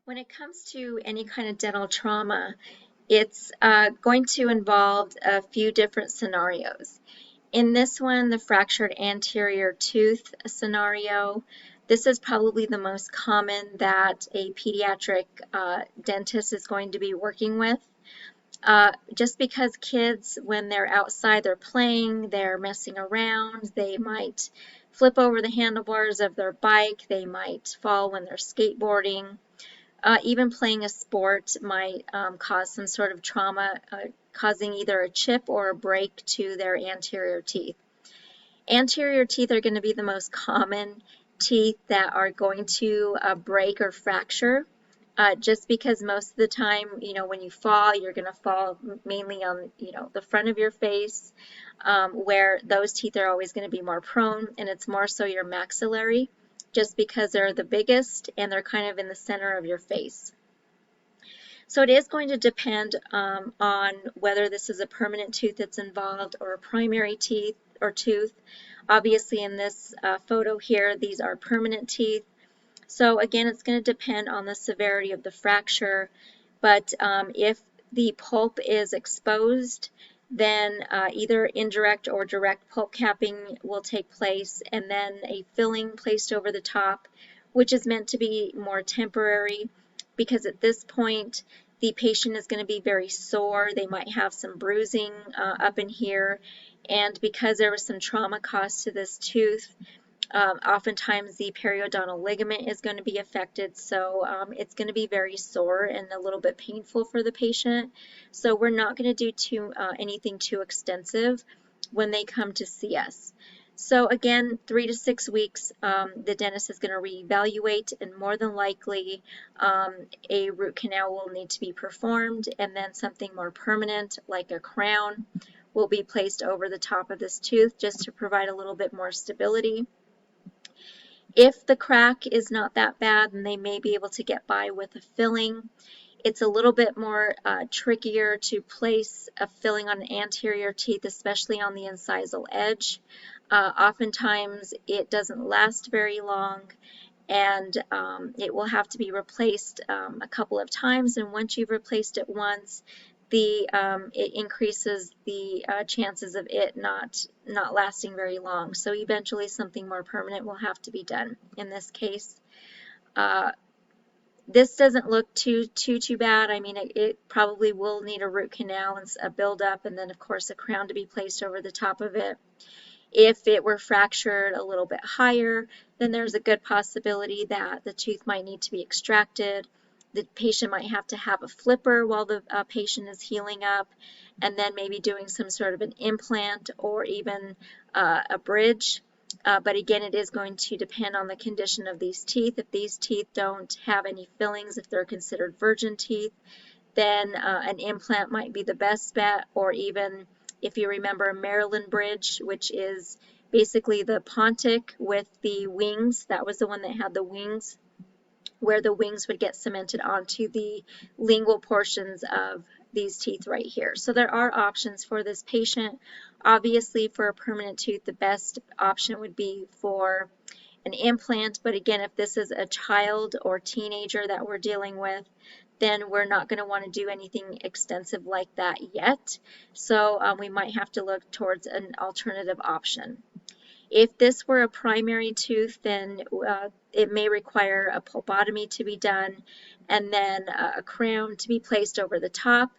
When it comes to any kind of dental trauma, it's going to involve a few different scenarios. In this one, the fractured anterior tooth scenario, this is probably the most common that a pediatric dentist is going to be working with. Just because kids, when they're outside, they're playing, they're messing around, they might flip over the handlebars of their bike, they might fall when they're skateboarding. Even playing a sport might cause some sort of trauma, causing either a chip or a break to their anterior teeth. Anterior teeth are going to be the most common teeth that are going to break or fracture. Just because most of the time, when you fall, you're going to fall mainly on, the front of your face, where those teeth are always going to be more prone, and it's more so your maxillary, just because they're the biggest and they're kind of in the center of your face. So it is going to depend on whether this is a permanent tooth that's involved or a primary teeth or tooth. Obviously in this photo here, these are permanent teeth. So again, it's going to depend on the severity of the fracture, but if the pulp is exposed, then either indirect or direct pulp capping will take place, and then a filling placed over the top, which is meant to be more temporary, because at this point the patient is going to be very sore. They might have some bruising up in here, and because there was some trauma caused to this tooth, oftentimes the periodontal ligament is going to be affected, so it's going to be very sore and a little bit painful for the patient. So we're not going to do anything too extensive when they come to see us. So again, 3 to 6 weeks, the dentist is going to reevaluate, and more than likely a root canal will need to be performed, and then something more permanent like a crown will be placed over the top of this tooth just to provide a little bit more stability. If the crack is not that bad, then they may be able to get by with a filling. It's a little bit more trickier to place a filling on an anterior teeth, especially on the incisal edge. Oftentimes it doesn't last very long, and it will have to be replaced a couple of times, and once you've replaced it once, it increases the chances of it not lasting very long. So eventually something more permanent will have to be done. In this case, this doesn't look too bad. I mean, it probably will need a root canal and a buildup, and then of course a crown to be placed over the top of it. If it were fractured a little bit higher, then there's a good possibility that the tooth might need to be extracted. The patient might have to have a flipper while the patient is healing up, and then maybe doing some sort of an implant or even a bridge. But again, it is going to depend on the condition of these teeth. If these teeth don't have any fillings, if they're considered virgin teeth, then an implant might be the best bet, or even, if you remember, a Maryland bridge, which is basically the Pontic with the wings. That was the one that had the wings, where the wings would get cemented onto the lingual portions of these teeth right here. So there are options for this patient. Obviously, for a permanent tooth, the best option would be for an implant, but again, if this is a child or teenager that we're dealing with, then we're not going to want to do anything extensive like that yet. So we might have to look towards an alternative option. If this were a primary tooth, then it may require a pulpotomy to be done, and then a crown to be placed over the top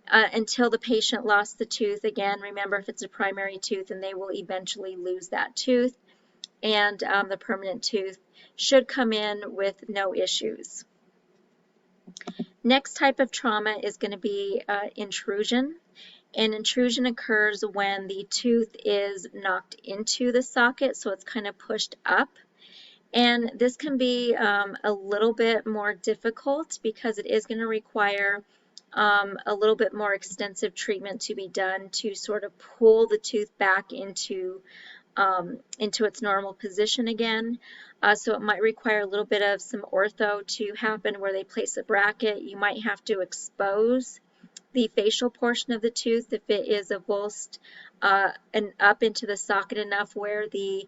until the patient lost the tooth. Again, remember, if it's a primary tooth, then they will eventually lose that tooth, and the permanent tooth should come in with no issues. Next type of trauma is going to be intrusion. And intrusion occurs when the tooth is knocked into the socket, so it's kind of pushed up. And this can be a little bit more difficult because it is going to require a little bit more extensive treatment to be done to sort of pull the tooth back into its normal position again. So it might require a little bit of some ortho to happen, where they place a bracket. You might have to expose the facial portion of the tooth if it is avulsed and up into the socket enough where the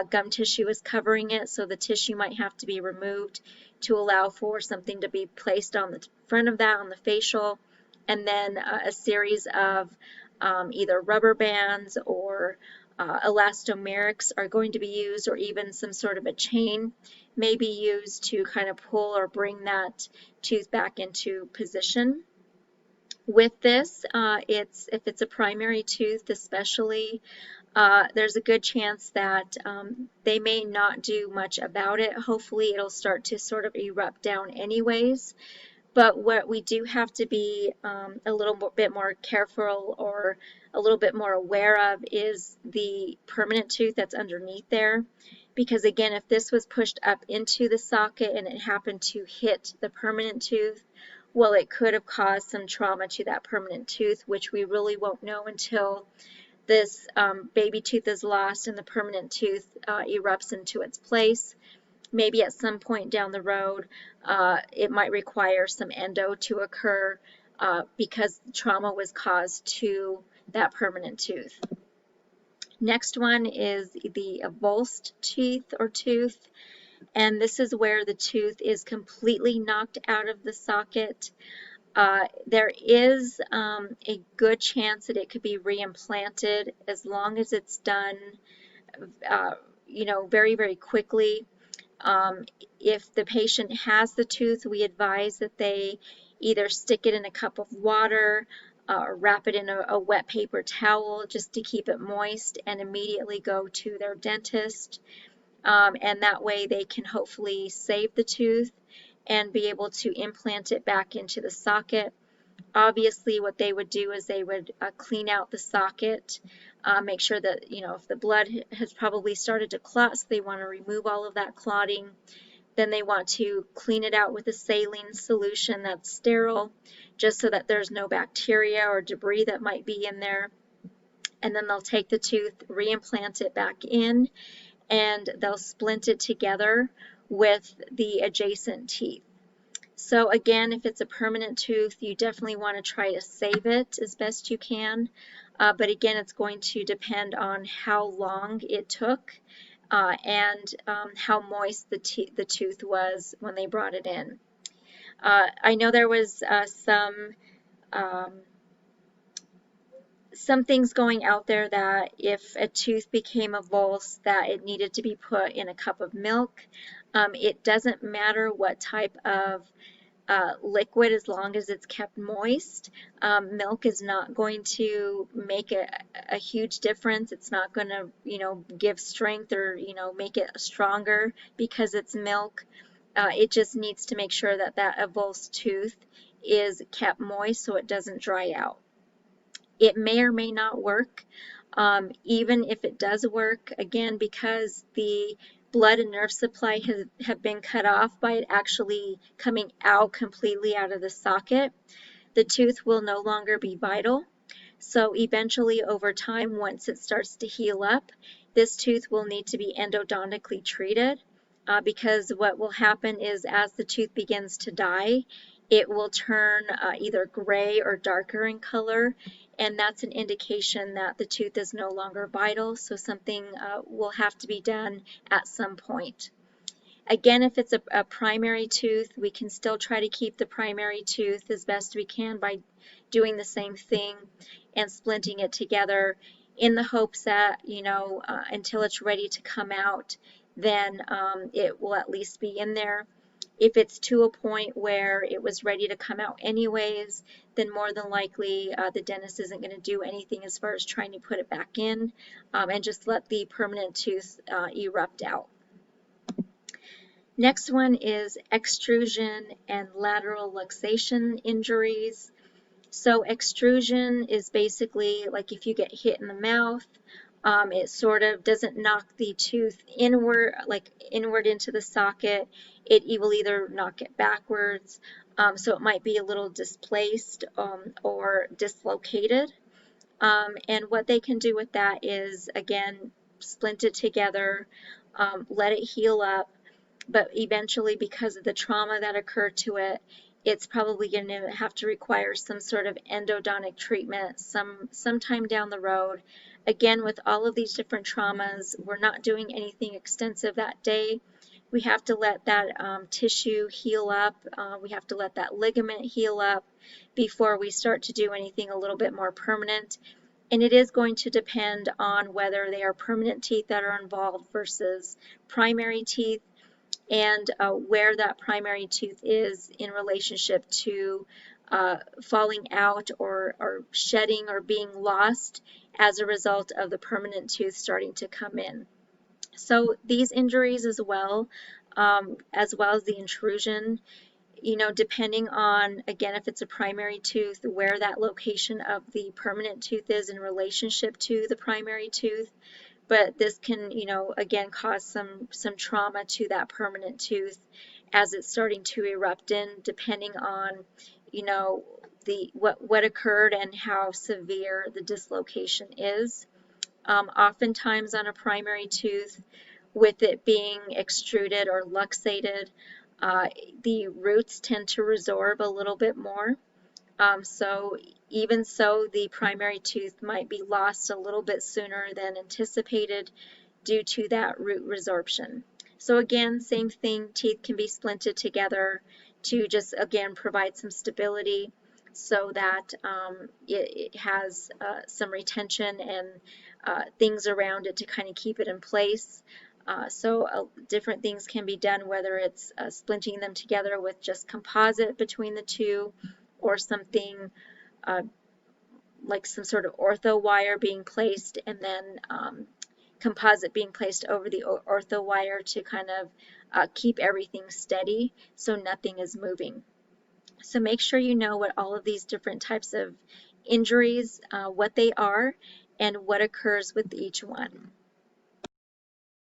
gum tissue is covering it, so the tissue might have to be removed to allow for something to be placed on the front of that on the facial, and then a series of either rubber bands or elastomerics are going to be used, or even some sort of a chain may be used to kind of pull or bring that tooth back into position. With this, if it's a primary tooth especially, there's a good chance that they may not do much about it. Hopefully it'll start to sort of erupt down anyways. But what we do have to be a little bit more careful or a little bit more aware of is the permanent tooth that's underneath there. Because again, if this was pushed up into the socket and it happened to hit the permanent tooth, well, it could have caused some trauma to that permanent tooth, which we really won't know until this baby tooth is lost and the permanent tooth erupts into its place. Maybe at some point down the road, it might require some endo to occur because trauma was caused to that permanent tooth. Next one is the avulsed teeth or tooth, and this is where the tooth is completely knocked out of the socket. There is a good chance that it could be reimplanted as long as it's done, very, very quickly. If the patient has the tooth, we advise that they either stick it in a cup of water or wrap it in a wet paper towel just to keep it moist and immediately go to their dentist. And that way they can hopefully save the tooth and be able to implant it back into the socket. Obviously, what they would do is they would clean out the socket, make sure that, if the blood has probably started to clot, so they want to remove all of that clotting. Then they want to clean it out with a saline solution that's sterile, just so that there's no bacteria or debris that might be in there. And then they'll take the tooth, reimplant it back in, and they'll splint it together with the adjacent teeth. So again, if it's a permanent tooth, you definitely want to try to save it as best you can. But again, it's going to depend on how long it took and how moist the tooth was when they brought it in. I know there was some things going out there that if a tooth became avulsed, that it needed to be put in a cup of milk. It doesn't matter what type of liquid as long as it's kept moist. Milk is not going to make a huge difference. It's not going to, give strength or, make it stronger because it's milk. It just needs to make sure that that avulsed tooth is kept moist so it doesn't dry out. It may or may not work. Even if it does work, again, because the blood and nerve supply have been cut off by it actually coming out completely out of the socket, the tooth will no longer be vital. So eventually, over time, once it starts to heal up, this tooth will need to be endodontically treated because what will happen is as the tooth begins to die, it will turn either gray or darker in color, and that's an indication that the tooth is no longer vital, so something will have to be done at some point. Again, if it's a primary tooth, we can still try to keep the primary tooth as best we can by doing the same thing and splinting it together in the hopes that, until it's ready to come out, then it will at least be in there. If it's to a point where it was ready to come out anyways, then more than likely the dentist isn't going to do anything as far as trying to put it back in and just let the permanent tooth erupt out. Next one is extrusion and lateral luxation injuries. So extrusion is basically like if you get hit in the mouth, it sort of doesn't knock the tooth inward into the socket. It will either knock it backwards, so it might be a little displaced or dislocated. And what they can do with that is, again, splint it together, let it heal up, but eventually because of the trauma that occurred to it, it's probably going to have to require some sort of endodontic treatment sometime down the road. Again, with all of these different traumas, we're not doing anything extensive that day. We have to let that tissue heal up. We have to let that ligament heal up before we start to do anything a little bit more permanent. And it is going to depend on whether they are permanent teeth that are involved versus primary teeth, and where that primary tooth is in relationship to falling out or shedding or being lost as a result of the permanent tooth starting to come in. So these injuries as well as the intrusion, depending on, again, if it's a primary tooth, where that location of the permanent tooth is in relationship to the primary tooth. But this can, again, cause some trauma to that permanent tooth as it's starting to erupt in, depending on, what occurred and how severe the dislocation is. Oftentimes on a primary tooth, with it being extruded or luxated, the roots tend to resorb a little bit more. So even so, the primary tooth might be lost a little bit sooner than anticipated due to that root resorption. So again, same thing, teeth can be splinted together to just, again, provide some stability so that it has some retention and things around it to kind of keep it in place. So different things can be done, whether it's splinting them together with just composite between the two, or something uh, like some sort of ortho wire being placed, and then composite being placed over the ortho wire to kind of keep everything steady so nothing is moving. So make sure you know what all of these different types of injuries, what they are, and what occurs with each one.